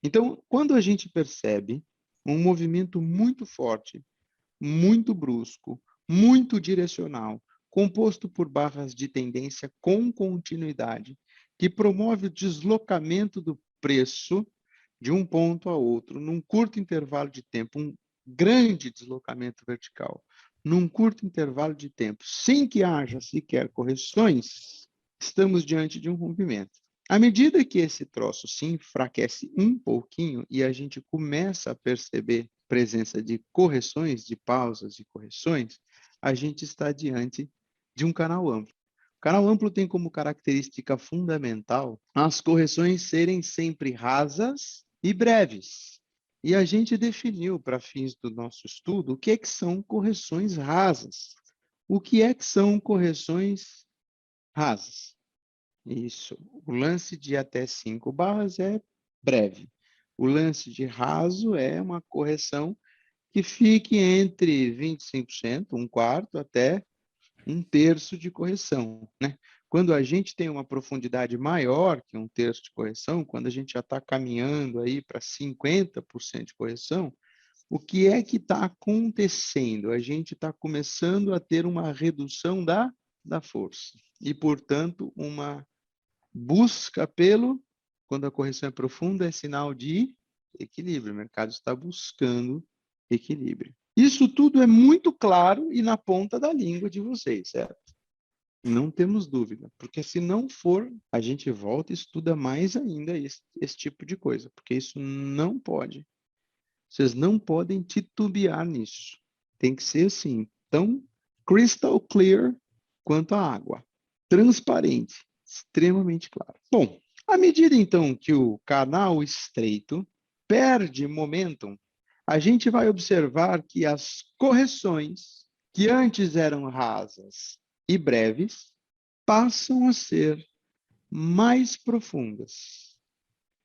Então, quando a gente percebe um movimento muito forte, muito brusco, muito direcional, composto por barras de tendência com continuidade, que promove o deslocamento do preço de um ponto a outro, num curto intervalo de tempo, um grande deslocamento vertical, num curto intervalo de tempo, sem que haja sequer correções, estamos diante de um rompimento. À medida que esse troço se enfraquece um pouquinho e a gente começa a perceber presença de correções, de pausas e correções, a gente está diante de um canal amplo. O canal amplo tem como característica fundamental as correções serem sempre rasas e breves. E a gente definiu, para fins do nosso estudo, o que é que são correções rasas. O que é que são correções rasas? Isso. O lance de até 5 barras é breve. O lance de raso é uma correção que fique entre 25%, um quarto, até um terço de correção, né? Quando a gente tem uma profundidade maior que um terço de correção, quando a gente já está caminhando aí para 50% de correção, o que é que está acontecendo? A gente está começando a ter uma redução da força e, portanto, uma busca pelo, quando a correção é profunda, é sinal de equilíbrio. O mercado está buscando equilíbrio. Isso tudo é muito claro e na ponta da língua de vocês, certo? Não temos dúvida, porque se não for, a gente volta e estuda mais ainda esse tipo de coisa, porque isso não pode. Vocês não podem titubear nisso. Tem que ser assim, tão crystal clear quanto a água. Transparente, extremamente claro. Bom, à medida então que o canal estreito perde momentum, a gente vai observar que as correções que antes eram rasas e breves passam a ser mais profundas.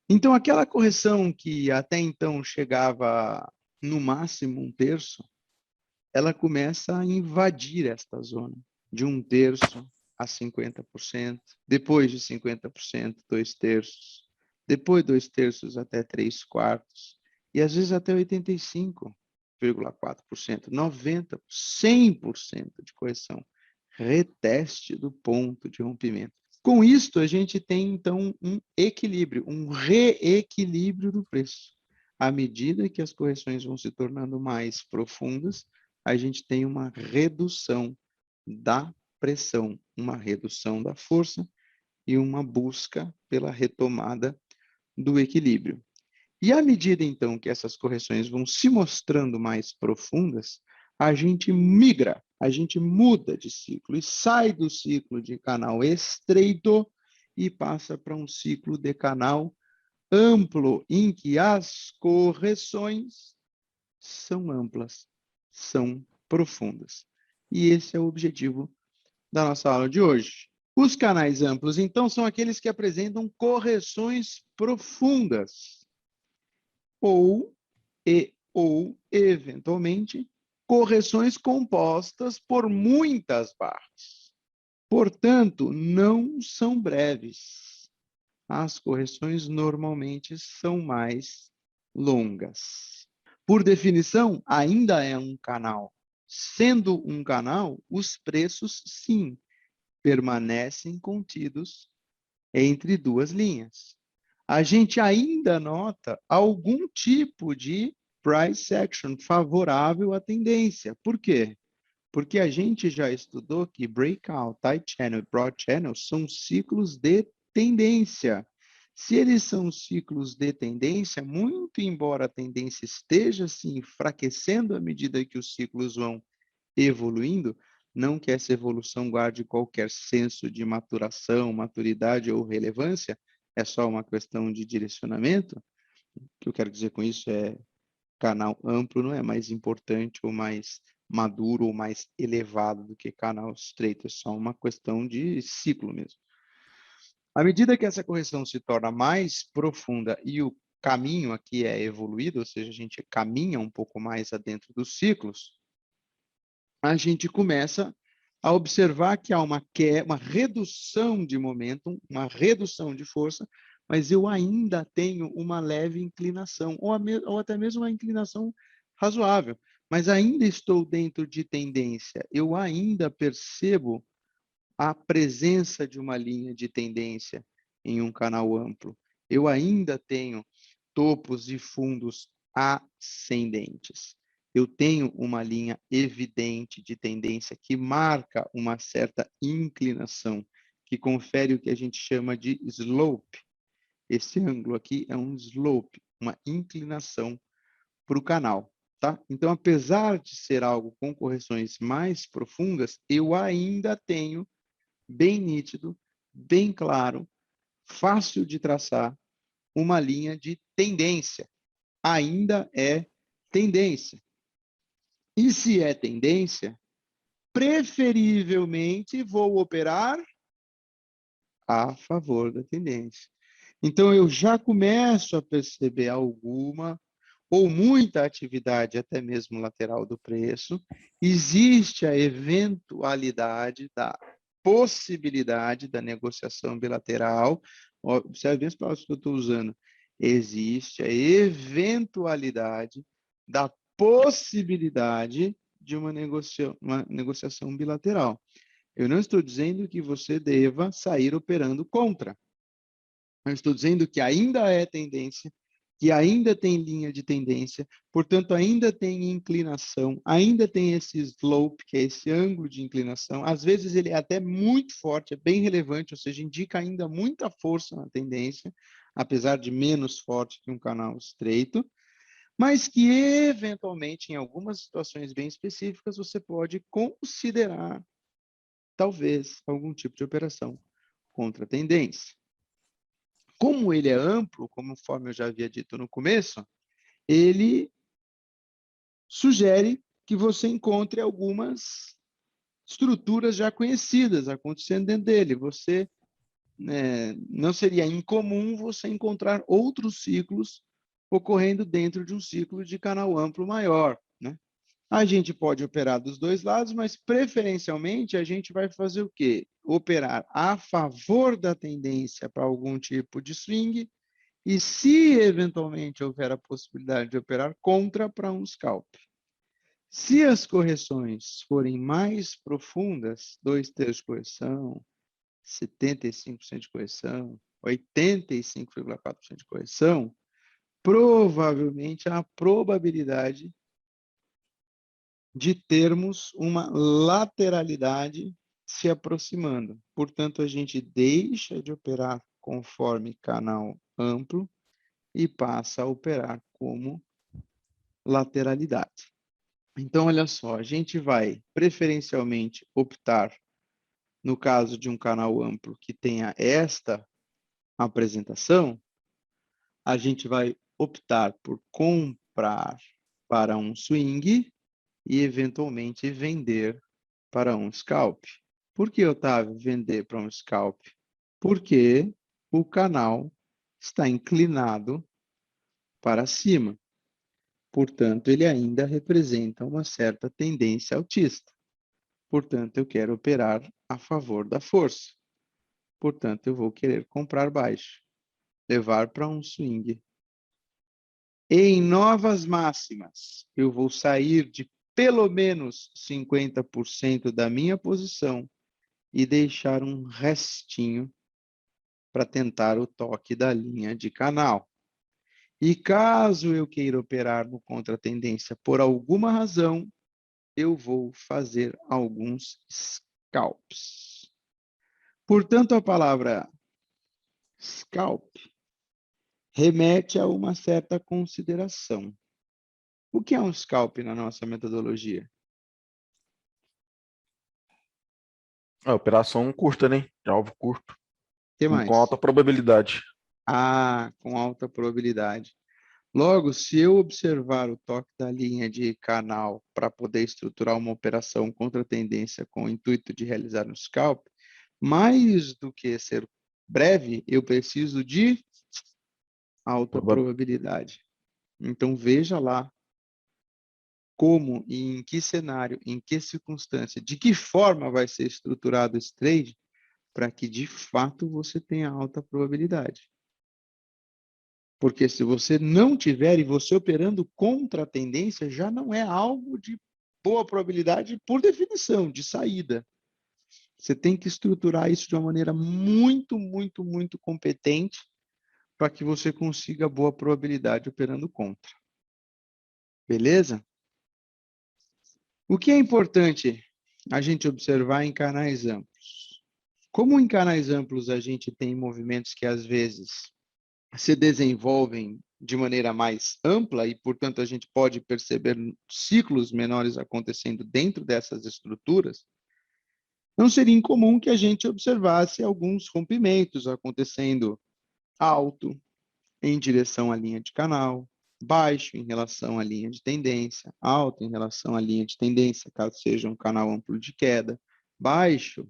Então, aquela correção que até então chegava no máximo um terço, ela começa a invadir esta zona, de um terço a 50%, depois de 50%, dois terços, depois dois terços até três quartos, e às vezes até 85,4%, 90%, 100% de correção. Reteste do ponto de rompimento. Com isto, a gente tem, então, um equilíbrio, um reequilíbrio do preço. À medida que as correções vão se tornando mais profundas, a gente tem uma redução da pressão, uma redução da força e uma busca pela retomada do equilíbrio. E à medida, então, que essas correções vão se mostrando mais profundas, a gente migra, a gente muda de ciclo e sai do ciclo de canal estreito e passa para um ciclo de canal amplo, em que as correções são amplas, são profundas. E esse é o objetivo da nossa aula de hoje. Os canais amplos, então, são aqueles que apresentam correções profundas ou eventualmente, correções compostas por muitas barras. Portanto, não são breves. As correções normalmente são mais longas. Por definição, ainda é um canal. Sendo um canal, os preços, sim, permanecem contidos entre duas linhas. A gente ainda nota algum tipo de price action favorável à tendência. Por quê? Porque a gente já estudou que breakout, tight channel e broad channel são ciclos de tendência. Se eles são ciclos de tendência, muito embora a tendência esteja se enfraquecendo à medida que os ciclos vão evoluindo, não que essa evolução guarde qualquer senso de maturação, maturidade ou relevância, é só uma questão de direcionamento. O que eu quero dizer com isso é canal amplo não é mais importante ou mais maduro ou mais elevado do que canal estreito, é só uma questão de ciclo mesmo. À medida que essa correção se torna mais profunda e o caminho aqui é evoluído, ou seja, a gente caminha um pouco mais adentro dos ciclos, a gente começa a observar que há uma redução de momentum, uma redução de força, mas eu ainda tenho uma leve inclinação, ou até mesmo uma inclinação razoável, mas ainda estou dentro de tendência. Eu ainda percebo a presença de uma linha de tendência em um canal amplo. Eu ainda tenho topos e fundos ascendentes. Eu tenho uma linha evidente de tendência que marca uma certa inclinação, que confere o que a gente chama de slope. Esse ângulo aqui é um slope, uma inclinação para o canal. Tá? Então, apesar de ser algo com correções mais profundas, eu ainda tenho bem nítido, bem claro, fácil de traçar, uma linha de tendência. Ainda é tendência. E se é tendência, preferivelmente vou operar a favor da tendência. Então, eu já começo a perceber alguma ou muita atividade, até mesmo lateral do preço. Existe a eventualidade da possibilidade da negociação bilateral. Observe as palavras que eu estou usando. Existe a eventualidade da possibilidade de uma negociação bilateral. Eu não estou dizendo que você deva sair operando contra. Eu estou dizendo que ainda é tendência, que ainda tem linha de tendência, portanto, ainda tem inclinação, ainda tem esse slope, que é esse ângulo de inclinação. Às vezes, ele é até muito forte, é bem relevante, ou seja, indica ainda muita força na tendência, apesar de menos forte que um canal estreito, mas que, eventualmente, em algumas situações bem específicas, você pode considerar, talvez, algum tipo de operação contra a tendência. Como ele é amplo, conforme eu já havia dito no começo, ele sugere que você encontre algumas estruturas já conhecidas acontecendo dentro dele. Você não seria incomum você encontrar outros ciclos ocorrendo dentro de um ciclo de canal amplo maior, né? A gente pode operar dos dois lados, mas preferencialmente a gente vai fazer o quê? Operar a favor da tendência para algum tipo de swing. E se eventualmente houver a possibilidade de operar contra para um scalp. Se as correções forem mais profundas, 2/3 de correção, 75% de correção, 85,4% de correção, provavelmente há a probabilidade de termos uma lateralidade se aproximando. Portanto, a gente deixa de operar conforme canal amplo e passa a operar como lateralidade. Então, olha só, a gente vai preferencialmente optar, no caso de um canal amplo que tenha esta apresentação, a gente vai optar por comprar para um swing e, eventualmente, vender para um scalp. Por que, Otávio, vender para um scalp? Porque o canal está inclinado para cima. Portanto, ele ainda representa uma certa tendência altista. Portanto, eu quero operar a favor da força. Portanto, eu vou querer comprar baixo, levar para um swing. Em novas máximas, eu vou sair de pelo menos 50% da minha posição e deixar um restinho para tentar o toque da linha de canal. E caso eu queira operar no contratendência por alguma razão, eu vou fazer alguns scalps. Portanto, a palavra scalp remete a uma certa consideração. O que é um scalp na nossa metodologia? Operação curta, né? De alvo curto, O que com mais? alta probabilidade. Ah, com alta probabilidade. Logo, se eu observar o toque da linha de canal para poder estruturar uma operação contra a tendência com o intuito de realizar um scalp, mais do que ser breve, eu preciso de alta probabilidade. Então, veja lá como e em que cenário, em que circunstância, de que forma vai ser estruturado esse trade para que, de fato, você tenha alta probabilidade. Porque se você não tiver e você operando contra a tendência, já não é algo de boa probabilidade por definição, de saída. Você tem que estruturar isso de uma maneira muito, muito, muito competente para que você consiga boa probabilidade operando contra. Beleza? O que é importante a gente observar em canais amplos? Como em canais amplos a gente tem movimentos que às vezes se desenvolvem de maneira mais ampla e, portanto, a gente pode perceber ciclos menores acontecendo dentro dessas estruturas, não seria incomum que a gente observasse alguns rompimentos acontecendo alto em direção à linha de canal, baixo em relação à linha de tendência, alto em relação à linha de tendência, caso seja um canal amplo de queda, baixo,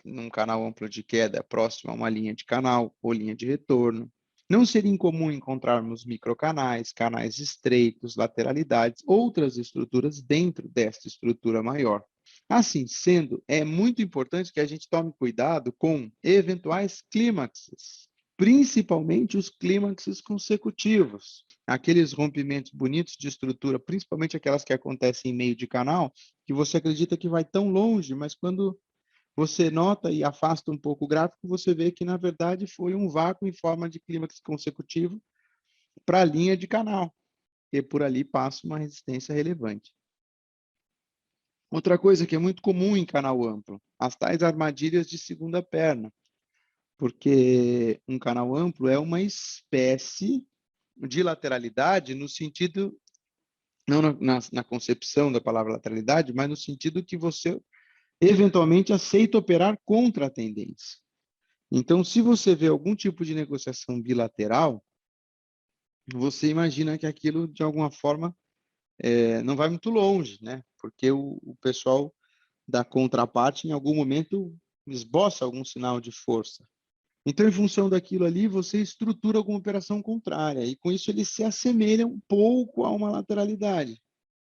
num canal amplo de queda próximo a uma linha de canal ou linha de retorno. Não seria incomum encontrarmos microcanais, canais estreitos, lateralidades, outras estruturas dentro desta estrutura maior. Assim sendo, é muito importante que a gente tome cuidado com eventuais clímaxes, principalmente os clímaxes consecutivos, aqueles rompimentos bonitos de estrutura, principalmente aquelas que acontecem em meio de canal, que você acredita que vai tão longe, mas quando você nota e afasta um pouco o gráfico, você vê que, na verdade, foi um vácuo em forma de clímax consecutivo para a linha de canal, e por ali passa uma resistência relevante. Outra coisa que é muito comum em canal amplo, as tais armadilhas de segunda perna, porque um canal amplo é uma espécie de lateralidade no sentido, não na concepção da palavra lateralidade, mas no sentido que você eventualmente aceita operar contra a tendência. Então, se você vê algum tipo de negociação bilateral, você imagina que aquilo, de alguma forma, não vai muito longe, né? Porque o pessoal da contraparte, em algum momento, esboça algum sinal de força. Então, em função daquilo ali, você estrutura alguma operação contrária, e com isso ele se assemelha um pouco a uma lateralidade.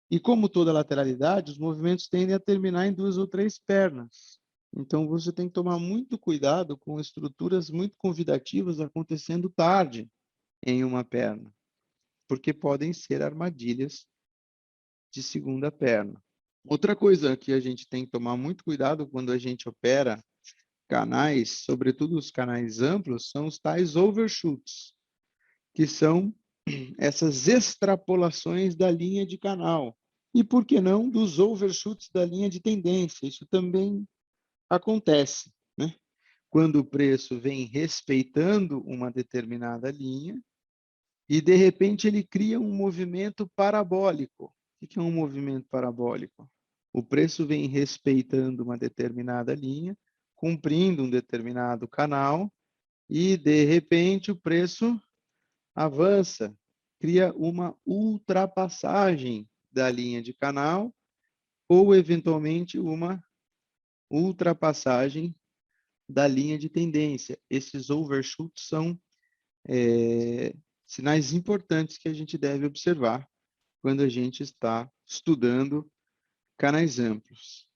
E como toda lateralidade, os movimentos tendem a terminar em 2 ou 3 pernas. Então, você tem que tomar muito cuidado com estruturas muito convidativas acontecendo tarde em uma perna, porque podem ser armadilhas de segunda perna. Outra coisa que a gente tem que tomar muito cuidado quando a gente opera canais, sobretudo os canais amplos, são os tais overshoots, que são essas extrapolações da linha de canal. E por que não dos overshoots da linha de tendência? Isso também acontece, né? Quando o preço vem respeitando uma determinada linha e, de repente, ele cria um movimento parabólico. O que é um movimento parabólico? O preço vem respeitando uma determinada linha, cumprindo um determinado canal e, de repente, o preço avança, cria uma ultrapassagem da linha de canal ou, eventualmente, uma ultrapassagem da linha de tendência. Esses overshoots são sinais importantes que a gente deve observar quando a gente está estudando canais amplos.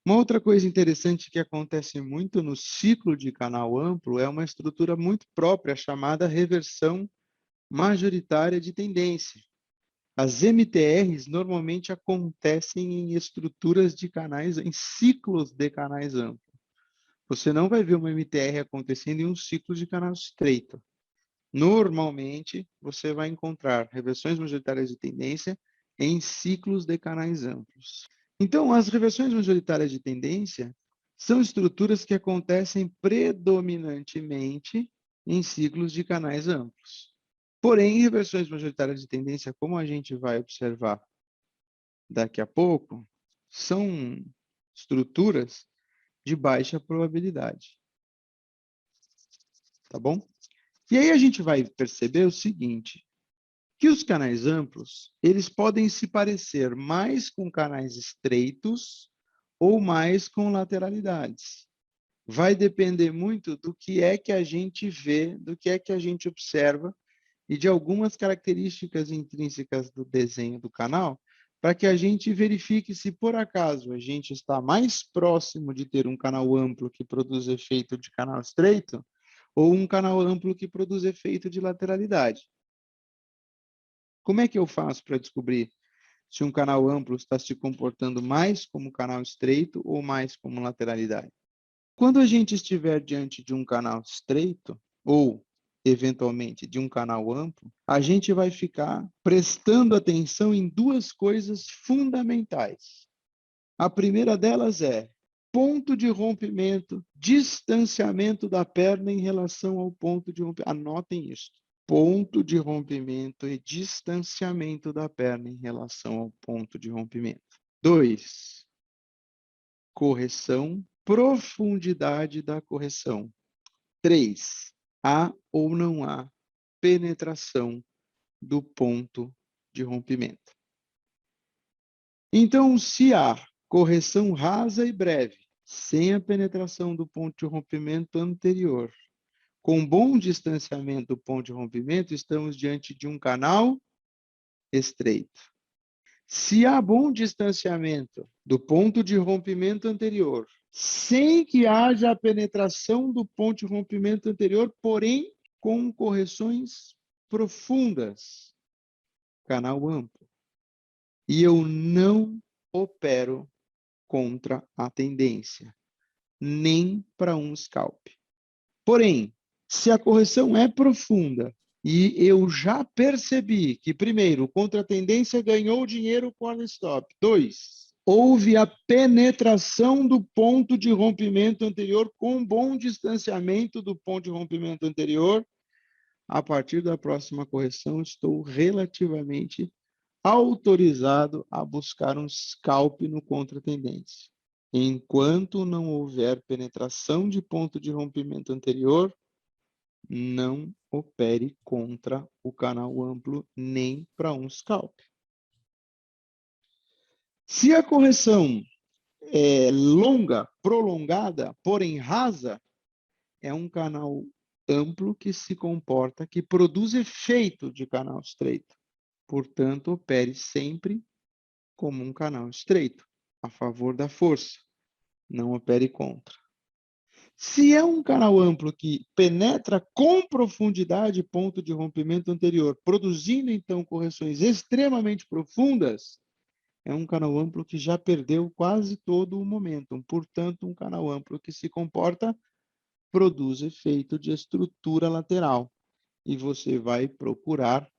Uma outra coisa interessante que acontece muito no ciclo de canal amplo é uma estrutura muito própria chamada reversão majoritária de tendência. As MTRs normalmente acontecem em estruturas de canais, em ciclos de canais amplos. Você não vai ver uma MTR acontecendo em um ciclo de canal estreito. Normalmente, você vai encontrar reversões majoritárias de tendência em ciclos de canais amplos. Então, as reversões majoritárias de tendência são estruturas que acontecem predominantemente em ciclos de canais amplos. Porém, reversões majoritárias de tendência, como a gente vai observar daqui a pouco, são estruturas de baixa probabilidade. Tá bom? E aí a gente vai perceber o seguinte, que os canais amplos, eles podem se parecer mais com canais estreitos ou mais com lateralidades. Vai depender muito do que é que a gente vê, do que é que a gente observa e de algumas características intrínsecas do desenho do canal, para que a gente verifique se por acaso a gente está mais próximo de ter um canal amplo que produz efeito de canal estreito, ou um canal amplo que produz efeito de lateralidade. Como é que eu faço para descobrir se um canal amplo está se comportando mais como canal estreito ou mais como lateralidade? Quando a gente estiver diante de um canal estreito, ou eventualmente de um canal amplo, a gente vai ficar prestando atenção em duas coisas fundamentais. A primeira delas é ponto de rompimento, distanciamento da perna em relação ao ponto de rompimento. Anotem isso. Ponto de rompimento e distanciamento da perna em relação ao ponto de rompimento. 2. Correção, profundidade da correção. 3. Há ou não há penetração do ponto de rompimento. Então, se há correção rasa e breve, sem a penetração do ponto de rompimento anterior, com bom distanciamento do ponto de rompimento, estamos diante de um canal estreito. Se há bom distanciamento do ponto de rompimento anterior, sem que haja a penetração do ponto de rompimento anterior, porém com correções profundas, canal amplo. E eu não opero contra a tendência, nem para um scalp. Porém, se a correção é profunda e eu já percebi que, primeiro, contra a tendência ganhou dinheiro com o stop. 2, houve a penetração do ponto de rompimento anterior com bom distanciamento do ponto de rompimento anterior, a partir da próxima correção, estou relativamente autorizado a buscar um scalp no contra-tendência. Enquanto não houver penetração de ponto de rompimento anterior, não opere contra o canal amplo nem para um scalp. Se a correção é longa, prolongada, porém rasa, é um canal amplo que se comporta, que produz efeito de canal estreito. Portanto, opere sempre como um canal estreito, a favor da força. Não opere contra. Se é um canal amplo que penetra com profundidade ponto de rompimento anterior, produzindo então correções extremamente profundas, é um canal amplo que já perdeu quase todo o momentum. Portanto, um canal amplo que se comporta, produz efeito de estrutura lateral. E você vai procurar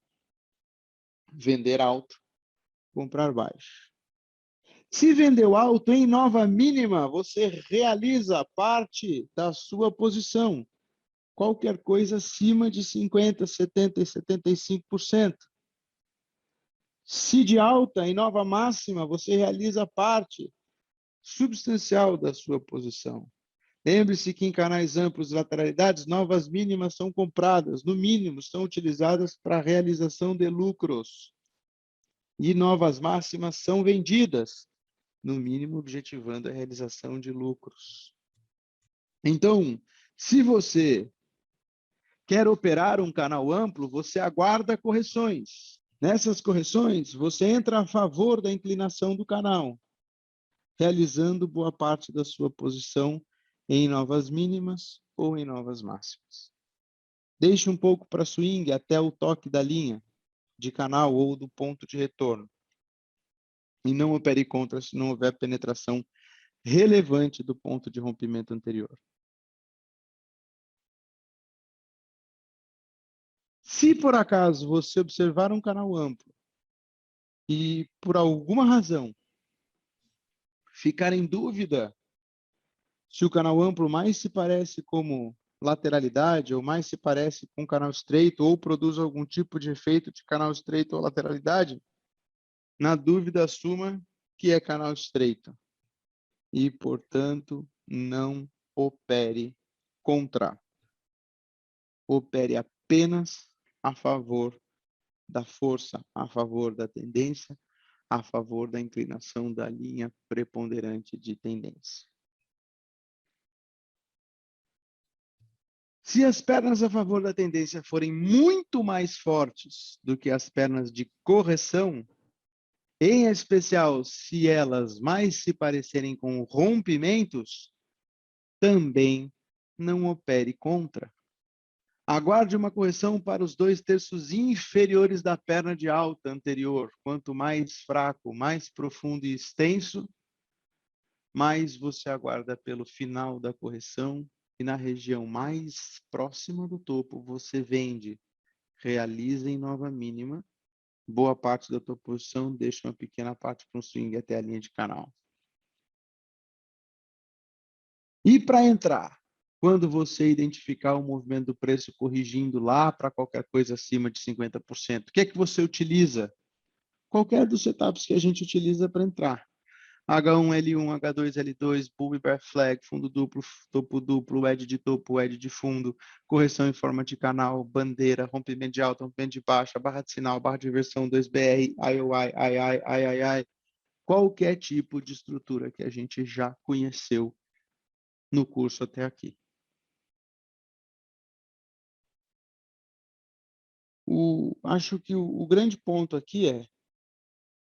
vender alto, comprar baixo. Se vendeu alto em nova mínima, você realiza parte da sua posição. Qualquer coisa acima de 50%, 70% e 75%. Se de alta em nova máxima, você realiza parte substancial da sua posição. Lembre-se que em canais amplos e lateralidades, novas mínimas são compradas, no mínimo, são utilizadas para a realização de lucros. E novas máximas são vendidas, no mínimo, objetivando a realização de lucros. Então, se você quer operar um canal amplo, você aguarda correções. Nessas correções, você entra a favor da inclinação do canal, realizando boa parte da sua posição em novas mínimas ou em novas máximas. Deixe um pouco para swing até o toque da linha de canal ou do ponto de retorno. E não opere contra se não houver penetração relevante do ponto de rompimento anterior. Se por acaso você observar um canal amplo e por alguma razão ficar em dúvida se o canal amplo mais se parece como lateralidade ou mais se parece com canal estreito ou produz algum tipo de efeito de canal estreito ou lateralidade, na dúvida assuma que é canal estreito e, portanto, não opere contra. Opere apenas a favor da força, a favor da tendência, a favor da inclinação da linha preponderante de tendência. Se as pernas a favor da tendência forem muito mais fortes do que as pernas de correção, em especial se elas mais se parecerem com rompimentos, também não opere contra. Aguarde uma correção para os 2/3 inferiores da perna de alta anterior. Quanto mais fraco, mais profundo e extenso, mais você aguarda pelo final da correção e na região mais próxima do topo você vende. Realiza em nova mínima. Boa parte da tua posição, deixa uma pequena parte para um swing até a linha de canal. E para entrar, quando você identificar o movimento do preço corrigindo lá para qualquer coisa acima de 50%, o que é que você utiliza? Qualquer dos setups que a gente utiliza para entrar. H1, L1, H2, L2, Bull e Bear Flag, fundo duplo, topo duplo, edge de topo, edge de fundo, correção em forma de canal, bandeira, rompimento de alta, rompimento de baixa, barra de sinal, barra de inversão, 2BR, IOI, II. Qualquer tipo de estrutura que a gente já conheceu no curso até aqui. Acho que o grande ponto aqui é,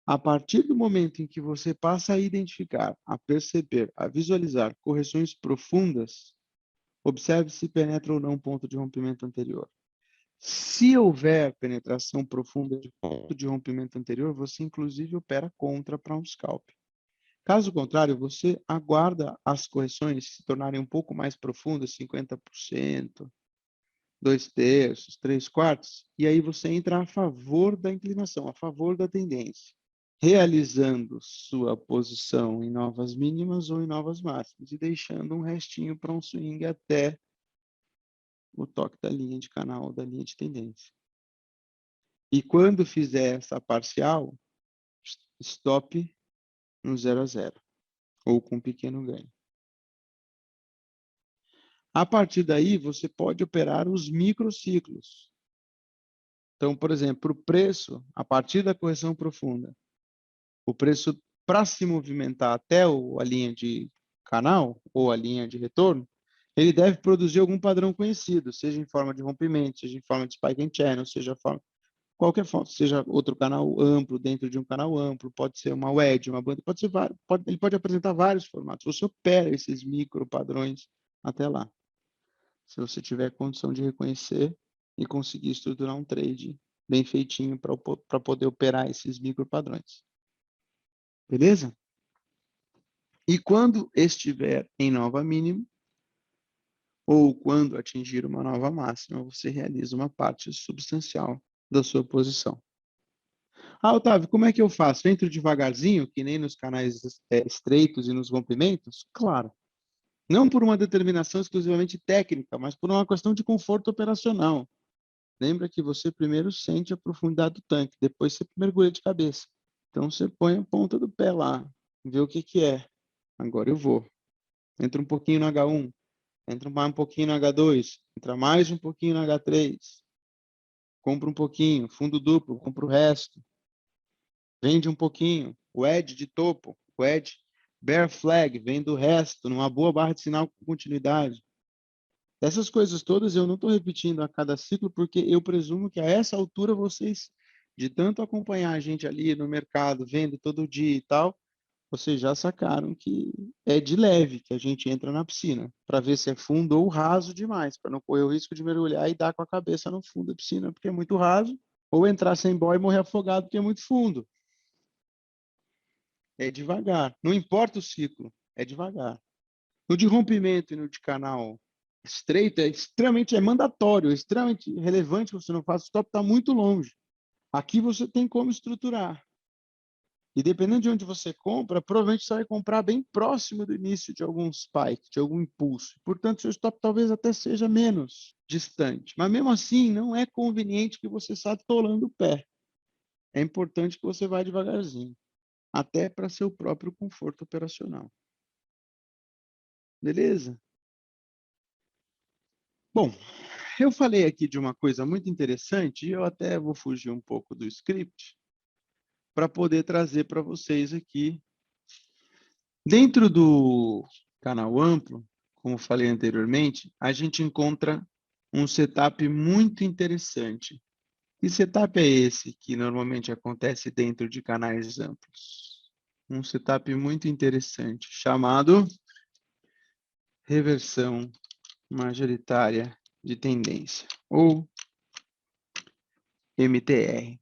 a partir do momento em que você passa a identificar, a perceber, a visualizar correções profundas, observe se penetra ou não um ponto de rompimento anterior. Se houver penetração profunda de ponto de rompimento anterior, você inclusive opera contra para um scalp. Caso contrário, você aguarda as correções se tornarem um pouco mais profundas, 50%, 2/3, 3/4, e aí você entra a favor da inclinação, a favor da tendência, realizando sua posição em novas mínimas ou em novas máximas e deixando um restinho para um swing até o toque da linha de canal ou da linha de tendência. E quando fizer essa parcial, stop no 0 a 0 ou com um pequeno ganho. A partir daí, você pode operar os microciclos. Então, por exemplo, o preço, a partir da correção profunda, o preço para se movimentar até a linha de canal ou a linha de retorno, ele deve produzir algum padrão conhecido, seja em forma de rompimento, seja em forma de spike and channel, seja qualquer forma, seja outro canal amplo dentro de um canal amplo, pode ser uma wedge, uma banda, pode ser vários, ele pode apresentar vários formatos. Você opera esses micro padrões até lá. Se você tiver condição de reconhecer e conseguir estruturar um trade bem feitinho para poder operar esses micro padrões. Beleza? E quando estiver em nova mínima, ou quando atingir uma nova máxima, você realiza uma parte substancial da sua posição. Ah, Otávio, como é que eu faço? Entro devagarzinho, que nem nos canais estreitos e nos rompimentos? Claro. Não por uma determinação exclusivamente técnica, mas por uma questão de conforto operacional. Lembra que você primeiro sente a profundidade do tanque, depois você mergulha de cabeça. Então você põe a ponta do pé lá, vê o que que é. Agora eu vou. Entra um pouquinho no H1, entra mais um pouquinho no H2, entra mais um pouquinho no H3. Compra um pouquinho, fundo duplo, compra o resto. Vende um pouquinho, o edge de topo, o edge bear flag, vende o resto, numa boa barra de sinal com continuidade. Essas coisas todas eu não estou repetindo a cada ciclo, porque eu presumo que a essa altura vocês, de tanto acompanhar a gente ali no mercado, vendo todo dia e tal, vocês já sacaram que é de leve que a gente entra na piscina, para ver se é fundo ou raso demais, para não correr o risco de mergulhar e dar com a cabeça no fundo da piscina, porque é muito raso, ou entrar sem boia e morrer afogado, porque é muito fundo. É devagar. Não importa o ciclo, é devagar. No de rompimento e no de canal estreito é extremamente mandatório, é extremamente relevante que você não faça. O stop está muito longe. Aqui você tem como estruturar. E dependendo de onde você compra, provavelmente você vai comprar bem próximo do início de algum spike, de algum impulso. Portanto, seu stop talvez até seja menos distante. Mas mesmo assim, não é conveniente que você saia atolando o pé. É importante que você vá devagarzinho, até para seu próprio conforto operacional. Beleza? Bom, eu falei aqui de uma coisa muito interessante e eu até vou fugir um pouco do script para poder trazer para vocês aqui. Dentro do canal amplo, como falei anteriormente, a gente encontra um setup muito interessante. Que setup é esse que normalmente acontece dentro de canais amplos? Um setup muito interessante, chamado reversão majoritária de tendência. ou MTR.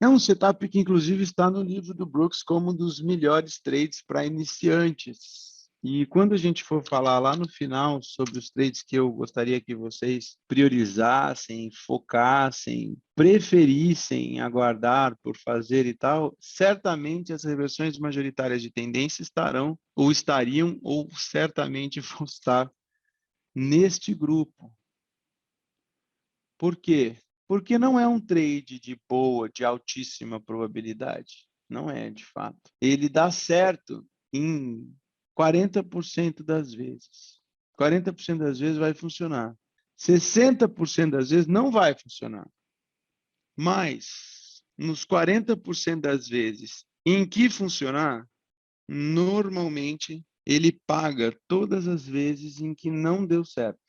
É um setup que, inclusive, está no livro do Brooks como um dos melhores trades para iniciantes. E quando a gente for falar lá no final sobre os trades que eu gostaria que vocês priorizassem, focassem, preferissem aguardar por fazer e tal, certamente as reversões majoritárias de tendência estarão, ou estariam, ou certamente vão estar neste grupo. Por quê? Porque não é um trade de boa, de altíssima probabilidade. Não é, de fato. Ele dá certo em 40% das vezes. 40% das vezes vai funcionar. 60% das vezes não vai funcionar. Mas, nos 40% das vezes em que funcionar, normalmente ele paga todas as vezes em que não deu certo.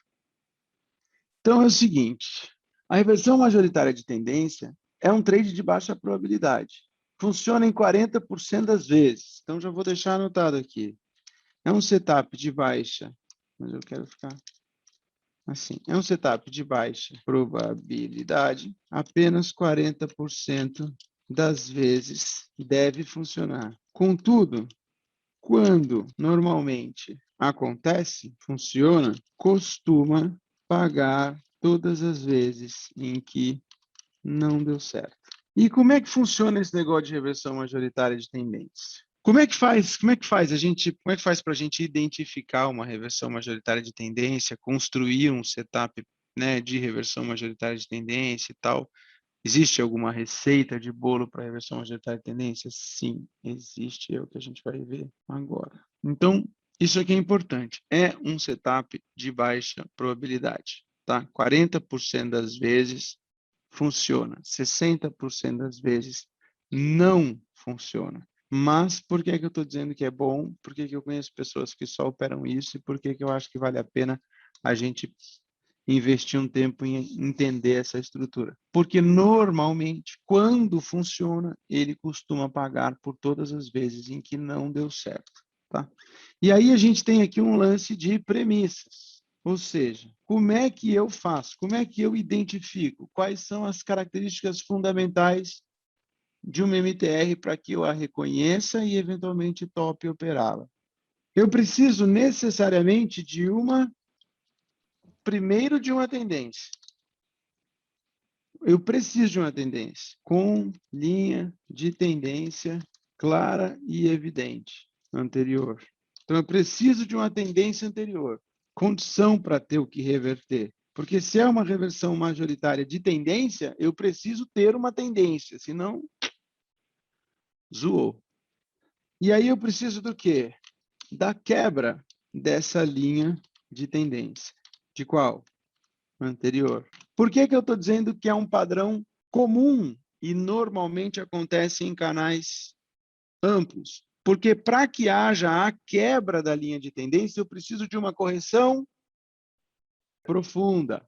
Então é o seguinte, a reversão majoritária de tendência é um trade de baixa probabilidade. Funciona em 40% das vezes. Então já vou deixar anotado aqui. É um setup de baixa, mas eu quero ficar assim. É um setup de baixa probabilidade. Apenas 40% das vezes deve funcionar. Contudo, quando normalmente acontece, funciona, costuma pagar todas as vezes em que não deu certo. E como é que funciona esse negócio de reversão majoritária de tendência? Como é que faz para a gente identificar uma reversão majoritária de tendência, construir um setup, né, de reversão majoritária de tendência e tal? Existe alguma receita de bolo para reversão majoritária de tendência? Sim, existe, é o que a gente vai ver agora. Então, isso aqui é importante. É um setup de baixa probabilidade, tá? 40% das vezes funciona, 60% das vezes não funciona. Mas por que que eu estou dizendo que é bom? Por que que eu conheço pessoas que só operam isso? E por que que eu acho que vale a pena a gente investir um tempo em entender essa estrutura? Porque normalmente, quando funciona, ele costuma pagar por todas as vezes em que não deu certo, tá? E aí a gente tem aqui um lance de premissas. Ou seja, como é que eu faço? Como é que eu identifico? Quais são as características fundamentais de uma MTR para que eu a reconheça e, eventualmente, tope operá-la? Eu preciso necessariamente primeiro de uma tendência. Eu preciso de uma tendência com linha de tendência clara e evidente anterior. Então, eu preciso de uma tendência anterior, condição para ter o que reverter. Porque se é uma reversão majoritária de tendência, eu preciso ter uma tendência, senão zoou. E aí eu preciso do quê? Da quebra dessa linha de tendência. De qual? Anterior. Por que que eu estou dizendo que é um padrão comum e normalmente acontece em canais amplos? Porque para que haja a quebra da linha de tendência, eu preciso de uma correção profunda.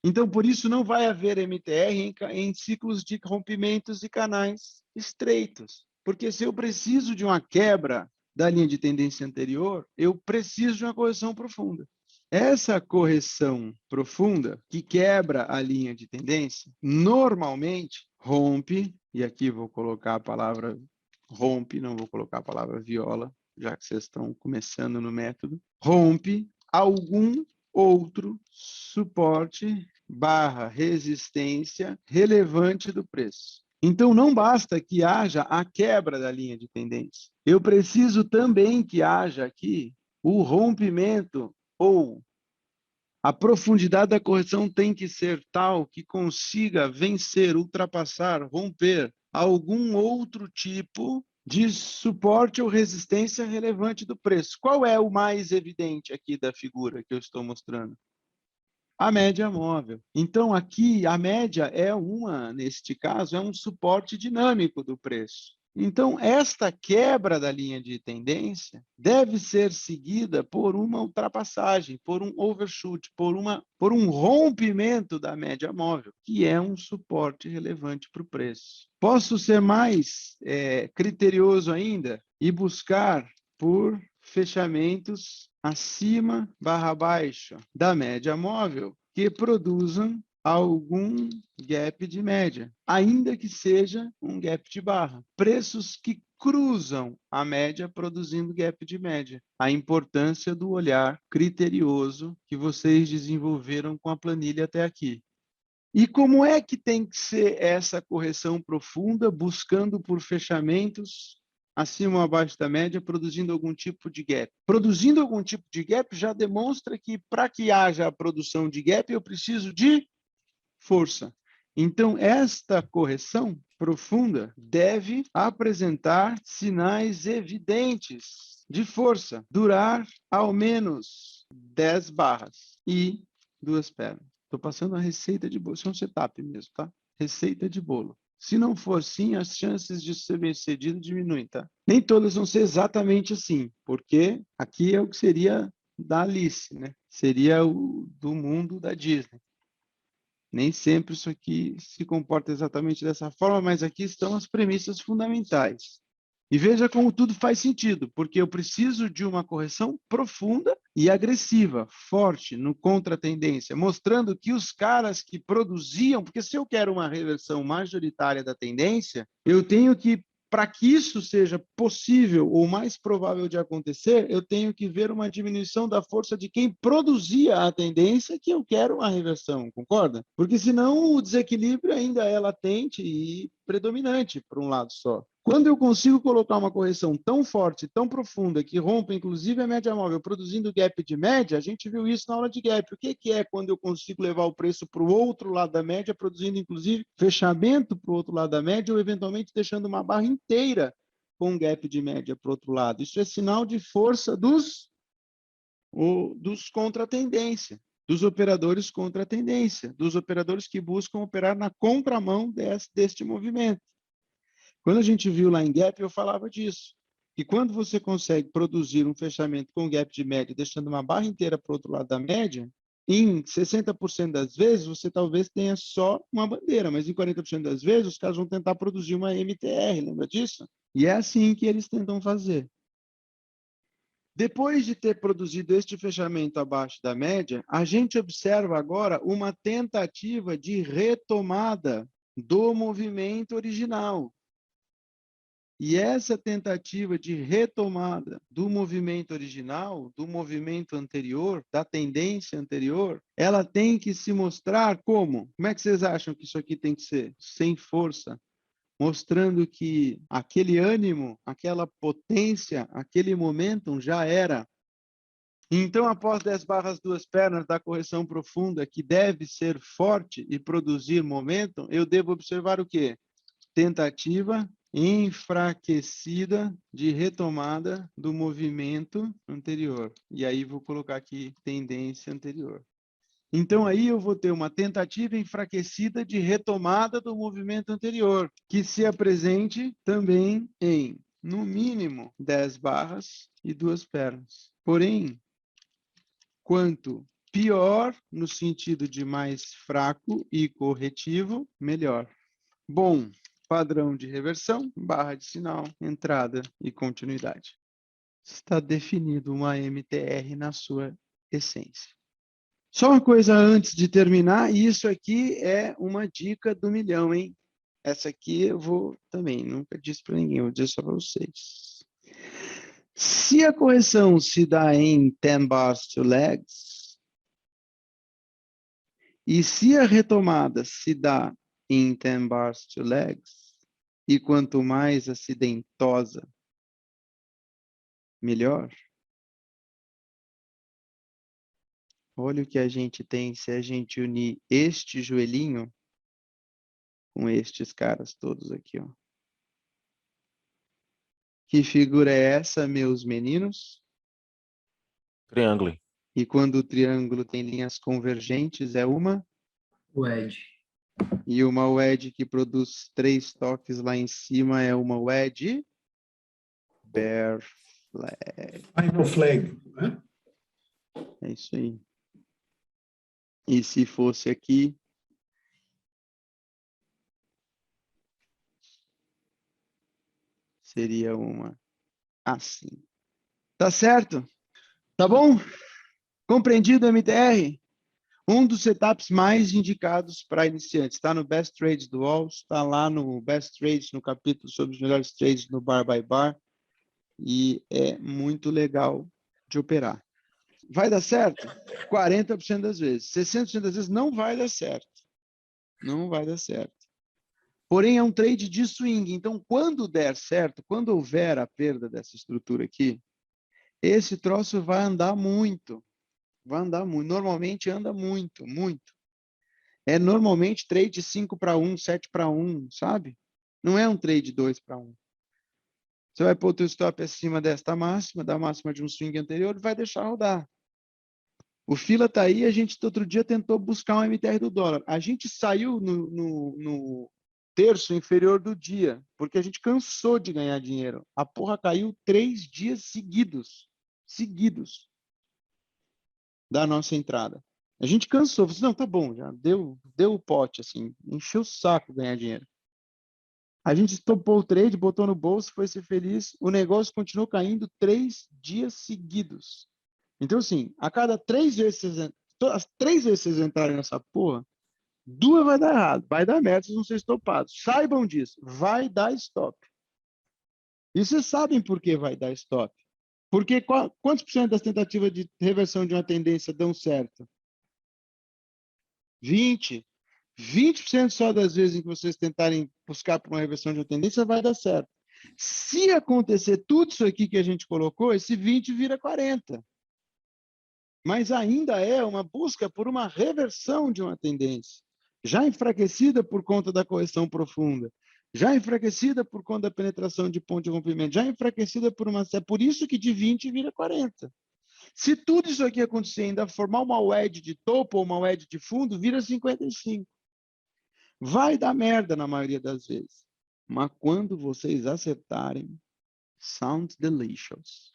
Então, por isso, não vai haver MTR em ciclos de rompimentos de canais estreitos. Porque se eu preciso de uma quebra da linha de tendência anterior, eu preciso de uma correção profunda. Essa correção profunda, que quebra a linha de tendência, normalmente rompe, e aqui vou colocar a palavra rompe, não vou colocar a palavra viola, já que vocês estão começando no método, rompe algum outro suporte / resistência relevante do preço. Então, não basta que haja a quebra da linha de tendência. Eu preciso também que haja aqui o rompimento ou a profundidade da correção tem que ser tal que consiga vencer, ultrapassar, romper algum outro tipo de suporte ou resistência relevante do preço. Qual é o mais evidente aqui da figura que eu estou mostrando? A média móvel. Então, aqui, a média neste caso, é um suporte dinâmico do preço. Então, esta quebra da linha de tendência deve ser seguida por uma ultrapassagem, por um overshoot, por um rompimento da média móvel, que é um suporte relevante para o preço. Posso ser mais criterioso ainda e buscar por fechamentos acima / abaixo da média móvel, que produzam algum gap de média, ainda que seja um gap de barra. Preços que cruzam a média produzindo gap de média. A importância do olhar criterioso que vocês desenvolveram com a planilha até aqui. E como é que tem que ser essa correção profunda, buscando por fechamentos acima ou abaixo da média, produzindo algum tipo de gap? Produzindo algum tipo de gap já demonstra que para que haja a produção de gap, eu preciso de força. Então, esta correção profunda deve apresentar sinais evidentes de força, durar ao menos 10 barras e 2 pernas. Estou passando a receita de bolo, isso é um setup mesmo, tá? Receita de bolo. Se não for assim, as chances de ser bem-sucedido diminuem, tá? Nem todas vão ser exatamente assim, porque aqui é o que seria da Alice, né? Seria o do mundo da Disney. Nem sempre isso aqui se comporta exatamente dessa forma, mas aqui estão as premissas fundamentais. E veja como tudo faz sentido, porque eu preciso de uma correção profunda e agressiva, forte, no contra-tendência, mostrando que os caras que produziam, porque se eu quero uma reversão majoritária da tendência, eu tenho que, para que isso seja possível ou mais provável de acontecer, eu tenho que ver uma diminuição da força de quem produzia a tendência que eu quero uma reversão, concorda? Porque senão o desequilíbrio ainda é latente e predominante para um lado só. Quando eu consigo colocar uma correção tão forte, tão profunda, que rompe inclusive a média móvel, produzindo gap de média, a gente viu isso na aula de gap. O que é quando eu consigo levar o preço para o outro lado da média, produzindo inclusive fechamento para o outro lado da média, ou eventualmente deixando uma barra inteira com um gap de média para o outro lado? Isso é sinal de força dos contra-tendência, dos operadores contra-tendência, dos operadores que buscam operar na contramão deste movimento. Quando a gente viu lá em gap, eu falava disso, que quando você consegue produzir um fechamento com gap de média, deixando uma barra inteira para o outro lado da média, em 60% das vezes, você talvez tenha só uma bandeira, mas em 40% das vezes, os caras vão tentar produzir uma MTR, lembra disso? E é assim que eles tentam fazer. Depois de ter produzido este fechamento abaixo da média, a gente observa agora uma tentativa de retomada do movimento original. E essa tentativa de retomada do movimento original, do movimento anterior, da tendência anterior, ela tem que se mostrar como? Como é que vocês acham que isso aqui tem que ser? Sem força, mostrando que aquele ânimo, aquela potência, aquele momentum já era. Então, após 10 barras, 2 pernas da correção profunda, que deve ser forte e produzir momentum, eu devo observar o quê? Tentativa enfraquecida de retomada do movimento anterior. E aí vou colocar aqui tendência anterior. Então aí eu vou ter uma tentativa enfraquecida de retomada do movimento anterior, que se apresente também em, no mínimo, 10 barras e 2 pernas. Porém, quanto pior, no sentido de mais fraco e corretivo, melhor. Bom, padrão de reversão, barra de sinal, entrada e continuidade. Está definido uma MTR na sua essência. Só uma coisa antes de terminar, e isso aqui é uma dica do milhão, hein? Essa aqui eu vou também, nunca disse para ninguém, vou dizer só para vocês. Se a correção se dá em 10 bars to legs, e se a retomada se dá em 10 bars to legs, e quanto mais acidentosa, melhor. Olha o que a gente tem se a gente unir este joelhinho com estes caras todos aqui, ó. Que figura é essa, meus meninos? Triângulo. E quando o triângulo tem linhas convergentes, é uma? Wedge. E uma wedge que produz 3 toques lá em cima é uma wedge? Bear flag. Final flag, né? É isso aí. E se fosse aqui? Seria uma assim. Tá certo? Tá bom? Compreendido, MTR? Um dos setups mais indicados para iniciantes. Está no Best Trades do Walls, está lá no Best Trades, no capítulo sobre os melhores trades no Bar by Bar. E é muito legal de operar. Vai dar certo? 40% das vezes. 60% das vezes não vai dar certo. Não vai dar certo. Porém, é um trade de swing. Então, quando der certo, quando houver a perda dessa estrutura aqui, esse troço vai andar muito. Vai andar muito. Normalmente anda muito, muito. É normalmente trade 5-1, 7-1, sabe? Não é um trade 2-1. Você vai pôr o teu stop acima desta máxima, da máxima de um swing anterior, e vai deixar rodar. O fila está aí, a gente outro dia tentou buscar um MTR do dólar. A gente saiu no terço inferior do dia, porque a gente cansou de ganhar dinheiro. A porra caiu 3 dias seguidos da nossa entrada. A gente cansou, falou assim, não, tá bom, já deu o pote, assim, encheu o saco ganhar dinheiro. A gente estopou o trade, botou no bolso, foi ser feliz, o negócio continuou caindo 3 dias seguidos. Então, assim, a cada 3 vezes, as 3 vezes que vocês entrarem nessa porra, 2 vai dar errado, vai dar merda, vocês vão ser estopados. Saibam disso, vai dar stop. E vocês sabem por que vai dar stop. Porque quantos por cento das tentativas de reversão de uma tendência dão certo? 20%. 20% só das vezes em que vocês tentarem buscar por uma reversão de uma tendência vai dar certo. Se acontecer tudo isso aqui que a gente colocou, esse 20 vira 40. Mas ainda é uma busca por uma reversão de uma tendência, já enfraquecida por conta da correção profunda, já enfraquecida por conta da penetração de ponto de rompimento, já enfraquecida por uma... É por isso que de 20 vira 40. Se tudo isso aqui acontecer, ainda formar uma wedge de topo ou uma wedge de fundo, vira 55. Vai dar merda na maioria das vezes. Mas quando vocês acertarem, sound delicious.